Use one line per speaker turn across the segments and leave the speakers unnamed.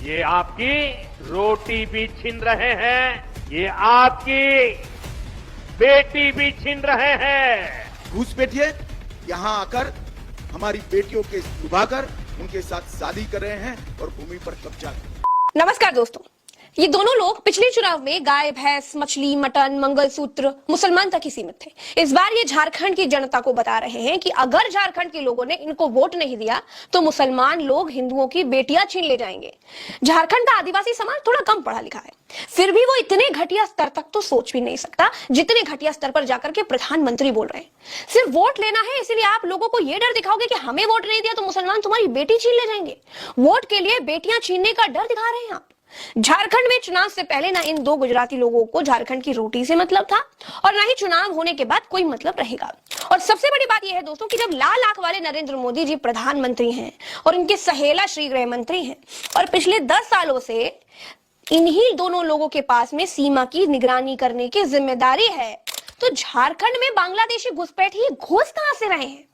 ये आपकी रोटी भी छीन रहे हैं, ये आपकी बेटी भी छीन रहे हैं।
घूसपैठिए यहाँ आकर हमारी बेटियों के लुभाकर उनके साथ शादी कर रहे हैं और भूमि पर कब्जा।
नमस्कार दोस्तों, ये दोनों लोग पिछले चुनाव में गाय, भैंस, मछली, मटन, मंगलसूत्र, मुसलमान तक ही सीमित थे। इस बार ये झारखंड की जनता को बता रहे हैं कि अगर झारखंड के लोगों ने इनको वोट नहीं दिया तो मुसलमान लोग हिंदुओं की बेटियां छीन ले जाएंगे। झारखंड का आदिवासी समाज थोड़ा कम पढ़ा लिखा है, फिर भी वो इतने घटिया स्तर तक तो सोच भी नहीं सकता जितने घटिया स्तर पर जाकर के प्रधानमंत्री बोल रहे हैं। सिर्फ वोट लेना है, इसलिए आप लोगों को यह डर दिखाओगे कि हमें वोट नहीं दिया तो मुसलमान तुम्हारी बेटी छीन ले जाएंगे। वोट के लिए बेटियां छीनने का डर दिखा रहे हैं आप। झारखंड में चुनाव से पहले ना इन दो गुजराती लोगों को झारखंड की रोटी से मतलब था और ना ही चुनाव होने के बाद कोई मतलब रहेगा। और सबसे बड़ी बात यह है दोस्तों कि जब लाल आंख वाले नरेंद्र मोदी जी प्रधानमंत्री हैं और इनके सहेला श्री गृह मंत्री हैं और पिछले 10 सालों से इन्हीं दोनों लोगों के पास में सीमा की निगरानी करने की जिम्मेदारी है, तो झारखंड में बांग्लादेशी घुसपैठिए घुस कहां से रहे हैं?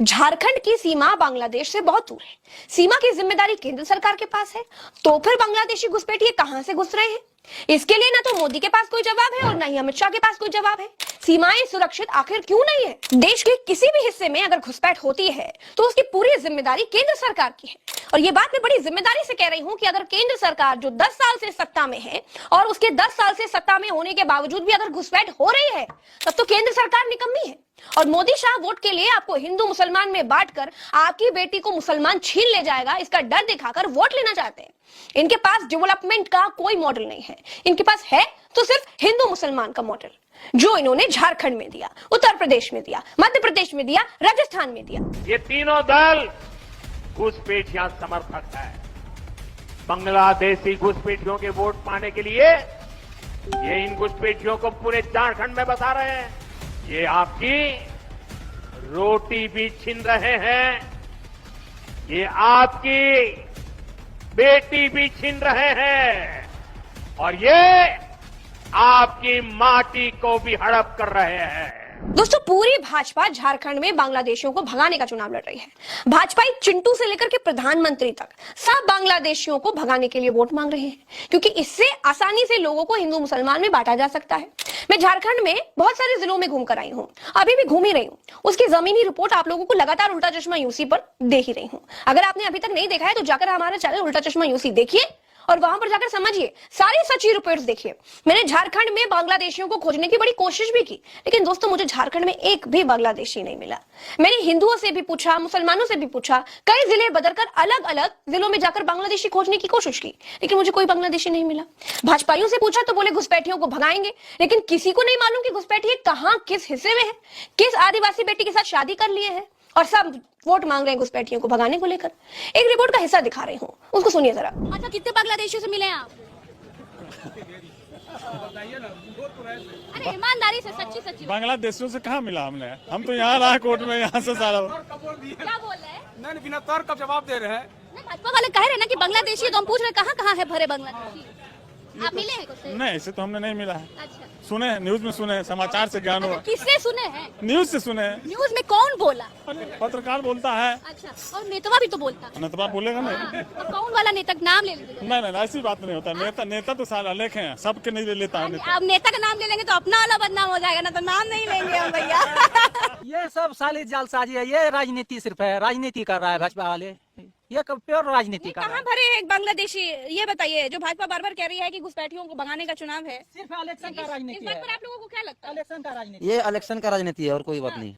झारखंड की सीमा बांग्लादेश से बहुत दूर है, सीमा की जिम्मेदारी केंद्र सरकार के पास है, तो फिर बांग्लादेशी घुसपैठिए कहां से घुस रहे हैं? इसके लिए ना तो मोदी के पास कोई जवाब है और ना ही अमित शाह के पास कोई जवाब है। सीमाएं सुरक्षित आखिर क्यों नहीं है? देश के किसी भी हिस्से में अगर घुसपैठ होती है तो उसकी पूरी जिम्मेदारी केंद्र सरकार की है। और ये बात मैं बड़ी जिम्मेदारी से कह रही हूं कि अगर केंद्र सरकार जो 10 साल से सत्ता में है और उसके 10 साल से सत्ता में होने के बावजूद भी अगर घुसपैठ हो रही है तब तो केंद्र सरकार निकम्मी है। और मोदी शाह वोट के लिए आपको हिंदू मुसलमान में बांटकर आपकी बेटी को मुसलमान छीन ले जाएगा, इसका डर दिखाकर वोट लेना चाहते हैं। इनके पास डेवलपमेंट का कोई मॉडल नहीं है, इनके पास है तो सिर्फ हिंदू मुसलमान का मॉडल, जो इन्होंने झारखंड में दिया, उत्तर प्रदेश में दिया, मध्य प्रदेश में दिया, राजस्थान में दिया।
ये तीनों दल घुसपैठिया समर्थक है। बांग्लादेशी घुसपैठियों के वोट पाने के लिए ये इन घुसपैठियों को पूरे झारखंड में बसा रहे हैं। ये आपकी रोटी भी छीन रहे हैं, ये आपकी बेटी भी छीन रहे हैं और ये आपकी माटी को भी हड़प कर रहे हैं।
दोस्तों, पूरी भाजपा झारखंड में बांग्लादेशियों को भगाने का चुनाव लड़ रही है। भाजपा एक चिंटू से लेकर के प्रधानमंत्री तक सब बांग्लादेशियों को भगाने के लिए वोट मांग रहे हैं, क्योंकि इससे आसानी से लोगों को हिंदू मुसलमान में बांटा जा सकता है। मैं झारखंड में बहुत सारे जिलों में घूमकर आई हूँ, अभी भी घूम ही रही हूँ। उसकी जमीनी रिपोर्ट आप लोगों को लगातार उल्टा चश्मा यूसी पर दे ही रही हूँ। अगर आपने अभी तक नहीं देखा है तो जाकर हमारा चैनल उल्टा चश्मा यूसी देखिए और वहां पर जाकर समझिए, सारी सच्ची रिपोर्ट्स देखिए। मैंने झारखंड में बांग्लादेशियों को खोजने की बड़ी कोशिश भी की, लेकिन दोस्तों मुझे झारखंड में एक भी बांग्लादेशी नहीं मिला। मैंने हिंदुओं से भी पूछा, मुसलमानों से भी पूछा, कई जिले बदलकर अलग अलग जिलों में जाकर बांग्लादेशी खोजने की कोशिश की, लेकिन मुझे कोई बांग्लादेशी नहीं मिला। भाजपाइयों से पूछा तो बोले घुसपैठियों को भगाएंगे, लेकिन किसी को नहीं मालूम कि घुसपैठिए कहां, किस हिस्से में है, किस आदिवासी बेटी के साथ शादी कर लिए है, और सब वोट मांग रहे हैं घुसपैठियों को भगाने को लेकर। एक रिपोर्ट का हिस्सा दिखा रही हूँ, उसको सुनिए जरा।
अच्छा, कितने बांग्लादेशियों से मिले हैं आप? अरे ईमानदारी से, सच्ची सच्ची
बांग्लादेशियों से कहाँ मिला हमने? हम तो यहाँ रहा कोर्ट में, यहाँ से सारा
क्या बोल रहे हैं?
नहीं, बिना तर्क का जवाब दे रहे हैं।
नहीं, भाजपा वाले कह रहे हैं ना कि बांग्लादेशी, तो हम पूछ रहे कहाँ कहाँ है भरे बांग्लादेशी। आप मिले हैं उससे?
नहीं, ऐसे तो हमने नहीं मिला है।
अच्छा,
सुने, न्यूज में सुने, समाचार से ज्ञान हुआ।
किससे सुने हैं?
न्यूज से सुने।
न्यूज में कौन बोला?
पत्रकार बोलता है।
अच्छा, और नेता भी तो बोलता है।
नेता बोलेगा नहीं।
और कौन वाला नेता, नाम ले लीजिए।
नहीं नहीं, ऐसी बात नहीं होता। नेता तो सारा लेखे हैं, सबके नहीं ले लेता है नेता।
आप नेता का नाम ले लेंगे तो अपना वाला बदनाम हो जाएगा ना, तो नाम नहीं लेंगे हम भैया।
ये सब साली जालसाजी है, ये राजनीति सिर्फ है, राजनीति कर रहा है भाजपा वाले, ये प्योर राजनीति कर रहा
कहाँ
है।
भरे एक बांग्लादेशी, ये बताइए, जो भाजपा बार बार कह रही है कि घुसपैठियों को भगाने का चुनाव है,
सिर्फ इलेक्शन का
इस
राजनीति
बात
है।
पर आप लोगों को क्या लगता है?
इलेक्शन का राजनीति।
ये इलेक्शन का राजनीति है और कोई बात नहीं।